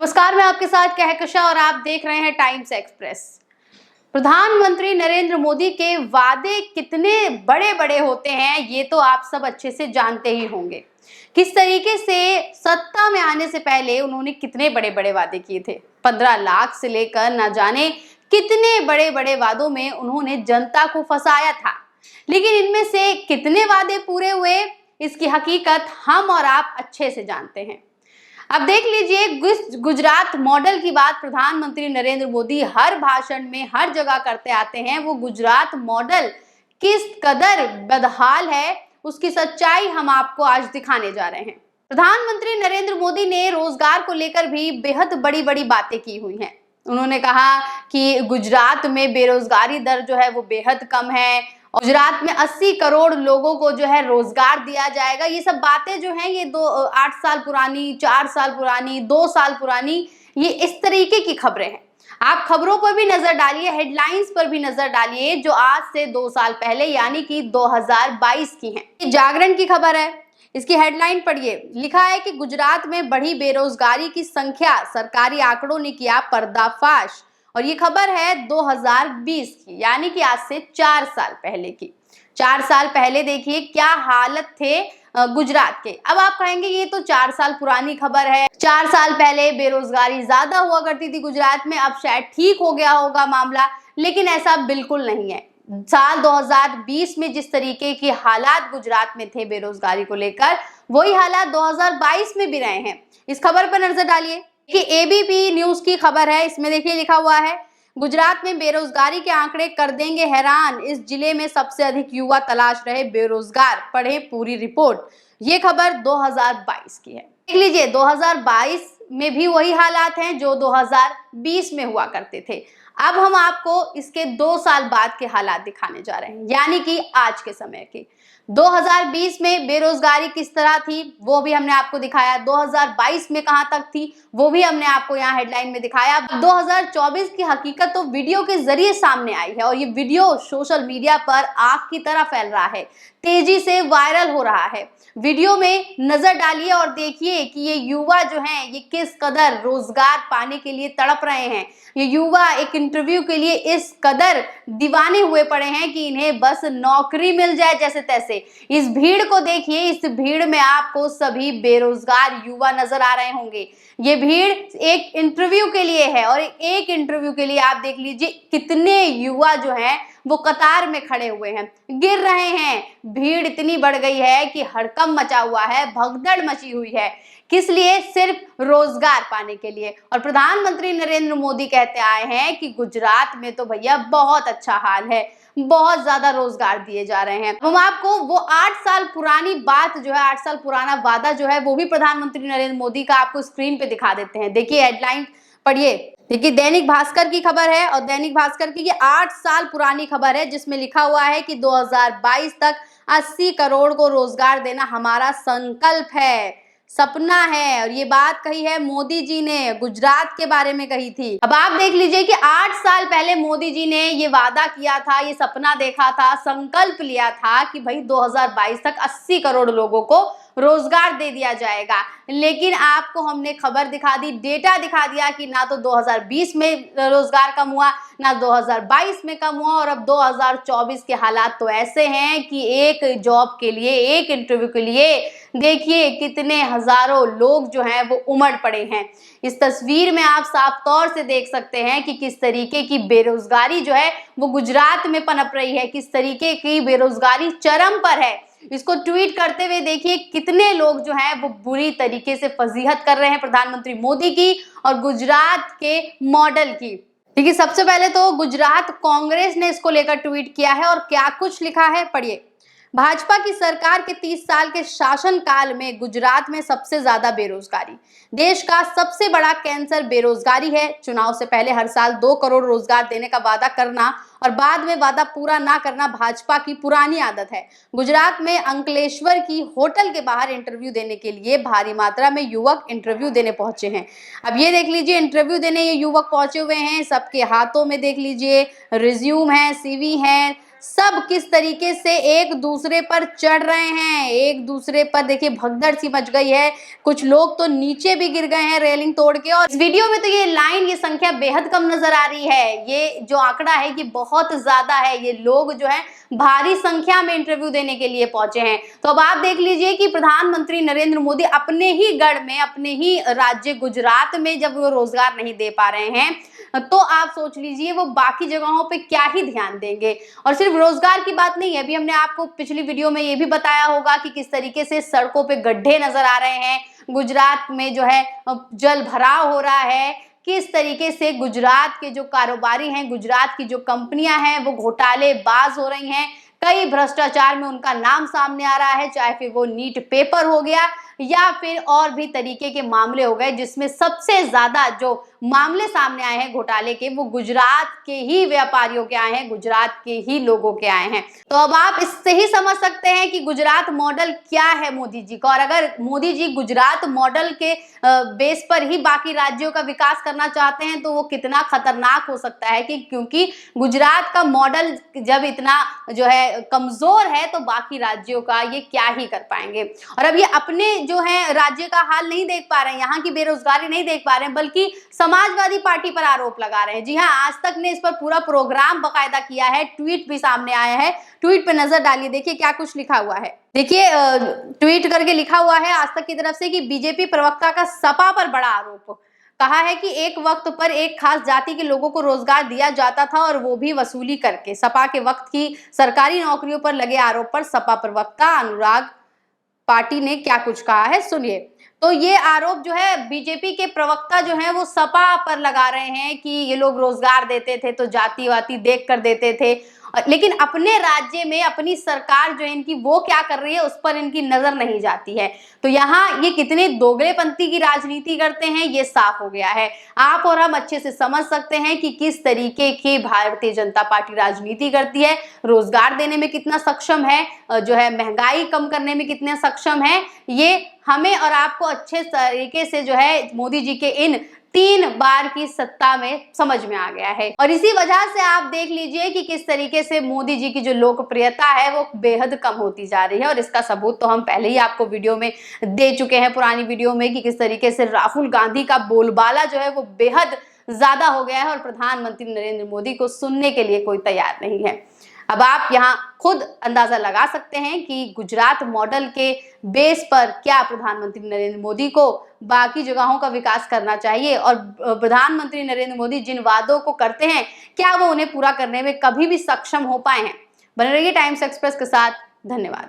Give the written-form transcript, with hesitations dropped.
नमस्कार, मैं आपके साथ कहकशा और आप देख रहे हैं टाइम्स एक्सप्रेस। प्रधानमंत्री नरेंद्र मोदी के वादे कितने बड़े बड़े होते हैं ये तो आप सब अच्छे से जानते ही होंगे। किस तरीके से सत्ता में आने से पहले उन्होंने कितने बड़े बड़े वादे किए थे। 15 लाख से लेकर न जाने कितने बड़े बड़े वादों में उन्होंने जनता को फंसाया था, लेकिन इनमें से कितने वादे पूरे हुए इसकी हकीकत हम और आप अच्छे से जानते हैं। अब देख लीजिए, गुजरात मॉडल की बात प्रधानमंत्री नरेंद्र मोदी हर भाषण में हर जगह करते आते हैं। वो गुजरात मॉडल किस कदर बदहाल है उसकी सच्चाई हम आपको आज दिखाने जा रहे हैं। प्रधानमंत्री नरेंद्र मोदी ने रोजगार को लेकर भी बेहद बड़ी बड़ी बातें की हुई हैं। उन्होंने कहा कि गुजरात में बेरोजगारी दर जो है वो बेहद कम है, गुजरात में 80 करोड़ लोगों को जो है रोजगार दिया जाएगा। ये सब बातें जो हैं ये 8 साल पुरानी, 4 साल पुरानी, 2 साल पुरानी, ये इस तरीके की खबरें हैं। आप खबरों पर भी नजर डालिए, हेडलाइंस पर भी नजर डालिए जो आज से 2 साल पहले यानी कि 2022 की हैं। ये जागरण की खबर है, इसकी हेडलाइन पढ़िए। लिखा है कि गुजरात में बढ़ी बेरोजगारी की संख्या, सरकारी आंकड़ों ने किया पर्दाफाश। और ये खबर है 2020 की, यानी कि आज से 4 साल पहले की। 4 साल पहले देखिए क्या हालत थे गुजरात के। अब आप कहेंगे ये तो 4 साल पुरानी खबर है, 4 साल पहले बेरोजगारी ज्यादा हुआ करती थी गुजरात में, अब शायद ठीक हो गया होगा मामला, लेकिन ऐसा बिल्कुल नहीं है। साल 2020 में जिस तरीके के हालात गुजरात में थे बेरोजगारी को लेकर, वही हालात 2022 में भी रहे हैं। इस खबर पर नजर डालिए कि एबीपी न्यूज की खबर है। इसमें देखिए लिखा हुआ है, गुजरात में बेरोजगारी के आंकड़े कर देंगे हैरान, इस जिले में सबसे अधिक युवा तलाश रहे बेरोजगार, पढ़े पूरी रिपोर्ट। ये खबर 2022 की है। देख लीजिए 2022 में भी वही हालात हैं जो 2020 में हुआ करते थे। अब हम आपको इसके 2 साल बाद के हालात दिखाने जा रहे हैं, यानी कि आज के समय के। 2020 में बेरोजगारी किस तरह थी वो भी हमने आपको दिखाया, 2022 में कहां तक थी वो भी हमने आपको यहाँ हेडलाइन में दिखाया। 2024 की हकीकत तो वीडियो के जरिए सामने आई है और ये वीडियो सोशल मीडिया पर आग की तरह फैल रहा है, तेजी से वायरल हो रहा है। वीडियो में नजर डालिए और देखिए कि ये युवा जो हैं ये किस कदर रोजगार पाने के लिए तड़प रहे हैं। ये युवा एक इंटरव्यू के लिए इस कदर दीवाने हुए पड़े हैं कि इन्हें बस नौकरी मिल जाए जैसे तैसे। इस भीड़ को देखिए, इस भीड़ में आपको सभी बेरोजगार युवा नजर आ रहे होंगे। ये भीड़ एक इंटरव्यू के लिए है और एक इंटरव्यू के लिए आप देख लीजिए कितने युवा जो हैं वो कतार में खड़े हुए हैं, गिर रहे हैं। भीड़ इतनी बढ़ गई है कि हड़कंप मचा हुआ है, भगदड़ मची हुई है। किस लिए? सिर्फ रोजगार पाने के लिए। और प्रधानमंत्री नरेंद्र मोदी कहते आए हैं कि गुजरात में तो भैया बहुत अच्छा हाल है, बहुत ज्यादा रोजगार दिए जा रहे हैं। हम आपको वो 8 साल पुरानी बात जो है, 8 साल पुराना वादा जो है वो भी प्रधानमंत्री नरेंद्र मोदी का आपको स्क्रीन पे दिखा देते हैं। देखिए हेडलाइन पढ़िए। देखिए दैनिक भास्कर की खबर है और दैनिक भास्कर की ये 8 साल पुरानी खबर है जिसमें लिखा हुआ है कि 2022 तक 80 करोड़ को रोजगार देना हमारा संकल्प है, सपना है। और ये बात कही है मोदी जी ने, गुजरात के बारे में कही थी। अब आप देख लीजिए कि 8 साल पहले मोदी जी ने ये वादा किया था, ये सपना देखा था, संकल्प लिया था कि भाई 2022 तक 80 करोड़ लोगों को रोजगार दे दिया जाएगा। लेकिन आपको हमने खबर दिखा दी, डेटा दिखा दिया कि ना तो 2020 में रोजगार कम हुआ, ना 2022 में कम हुआ, और अब 2024 के हालात तो ऐसे हैं कि एक जॉब के लिए, एक इंटरव्यू के लिए देखिए कितने हजारों लोग जो हैं वो उमड़ पड़े हैं। इस तस्वीर में आप साफ तौर से देख सकते हैं कि किस तरीके की बेरोजगारी जो है वो गुजरात में पनप रही है, किस तरीके की बेरोजगारी चरम पर है। इसको ट्वीट करते हुए देखिए कितने लोग जो हैं वो बुरी तरीके से फजीहत कर रहे हैं प्रधानमंत्री मोदी की और गुजरात के मॉडल की। देखिए सबसे पहले तो गुजरात कांग्रेस ने इसको लेकर ट्वीट किया है और क्या कुछ लिखा है पढ़िए। भाजपा की सरकार के 30 साल के शासनकाल में गुजरात में सबसे ज्यादा बेरोजगारी, देश का सबसे बड़ा कैंसर बेरोजगारी है। चुनाव से पहले हर साल 2 करोड़ रोजगार देने का वादा करना और बाद में वादा पूरा ना करना भाजपा की पुरानी आदत है। गुजरात में अंकलेश्वर की होटल के बाहर इंटरव्यू देने के लिए भारी मात्रा में युवक इंटरव्यू देने पहुंचे हैं। अब ये देख लीजिए इंटरव्यू देने ये युवक पहुंचे हुए हैं, सबके हाथों में देख लीजिए रिज्यूम है, सीवी है, सब किस तरीके से एक दूसरे पर चढ़ रहे हैं, एक दूसरे पर देखिए भगदड़ सी मच गई है, कुछ लोग तो नीचे भी गिर गए हैं रेलिंग तोड़ के। और इस वीडियो में तो ये संख्या बेहद कम नजर आ रही है। ये जो आंकड़ा है ये बहुत ज्यादा है। ये लोग जो है भारी संख्या में इंटरव्यू देने के लिए पहुंचे हैं। तो अब आप देख लीजिए कि प्रधानमंत्री नरेंद्र मोदी अपने ही गढ़ में, अपने ही राज्य गुजरात में जब वो रोजगार नहीं दे पा रहे हैं, तो आप सोच लीजिए वो बाकी जगहों पे क्या ही ध्यान देंगे। और सिर्फ रोजगार की बात नहीं है, अभी हमने आपको पिछली वीडियो में ये भी बताया होगा कि किस तरीके से सड़कों पे गड्ढे नजर आ रहे हैं, गुजरात में जो है जल भराव हो रहा है, किस तरीके से गुजरात के जो कारोबारी हैं, गुजरात की जो कंपनियां हैं वो घोटालेबाज हो रही हैं, कई भ्रष्टाचार में उनका नाम सामने आ रहा है, चाहे फिर वो नीट पेपर हो गया या फिर और भी तरीके के मामले हो गए, जिसमें सबसे ज्यादा जो मामले सामने आए हैं घोटाले के वो गुजरात के ही व्यापारियों के आए हैं, गुजरात के ही लोगों के आए हैं। तो अब आप इससे ही समझ सकते हैं कि गुजरात मॉडल क्या है मोदी जी का। और अगर मोदी जी गुजरात मॉडल के बेस पर ही बाकी राज्यों का विकास करना चाहते हैं तो वो कितना खतरनाक हो सकता है, कि क्योंकि गुजरात का मॉडल जब इतना जो है कमजोर है तो बाकी राज्यों का ये क्या ही कर पाएंगे। और अब ये अपने जो है राज्य का हाल नहीं देख पा रहे हैं, यहाँ की बेरोजगारी नहीं देख पा रहे हैं, बल्कि समाजवादी पार्टी पर आरोप लगा रहे हैं। जी हाँ, आज तक ने इस पर पूरा प्रोग्राम बकायदा किया है, ट्वीट भी सामने आया है। ट्वीट पे नजर डालिए, देखिए क्या कुछ लिखा हुआ है। देखिए ट्वीट करके लिखा हुआ है आज तक की तरफ से कि बीजेपी प्रवक्ता का सपा पर बड़ा आरोप। कहा है कि एक वक्त पर एक खास जाति के लोगों को रोजगार दिया जाता था और वो भी वसूली करके। सपा के वक्त की सरकारी नौकरियों पर लगे आरोप पर सपा प्रवक्ता अनुराग पाटिल ने क्या कुछ कहा है, सुनिए। तो ये आरोप जो है बीजेपी के प्रवक्ता जो है वो सपा पर लगा रहे हैं कि ये लोग रोजगार देते थे तो जाति वाति देख कर देते थे, लेकिन अपने राज्य में अपनी सरकार जो है इनकी वो क्या कर रही है उस पर इनकी नजर नहीं जाती है। तो यहाँ ये कितने दोगलेपंथी की राजनीति करते हैं ये साफ हो गया है। आप और हम अच्छे से समझ सकते हैं कि किस तरीके की भारतीय जनता पार्टी राजनीति करती है, रोजगार देने में कितना सक्षम है, जो है महंगाई कम करने में कितने सक्षम है। ये हमें और आपको अच्छे तरीके से जो है मोदी जी के इन 3 बार की सत्ता में समझ में आ गया है। और इसी वजह से आप देख लीजिए कि किस तरीके से मोदी जी की जो लोकप्रियता है वो बेहद कम होती जा रही है। और इसका सबूत तो हम पहले ही आपको वीडियो में दे चुके हैं, पुरानी वीडियो में, कि किस तरीके से राहुल गांधी का बोलबाला जो है वो बेहद ज्यादा हो गया है और प्रधानमंत्री नरेंद्र मोदी को सुनने के लिए कोई तैयार नहीं है। अब आप यहाँ खुद अंदाजा लगा सकते हैं कि गुजरात मॉडल के बेस पर क्या प्रधानमंत्री नरेंद्र मोदी को बाकी जगहों का विकास करना चाहिए, और प्रधानमंत्री नरेंद्र मोदी जिन वादों को करते हैं क्या वो उन्हें पूरा करने में कभी भी सक्षम हो पाए हैं। बने रहिए टाइम्स एक्सप्रेस के साथ। धन्यवाद।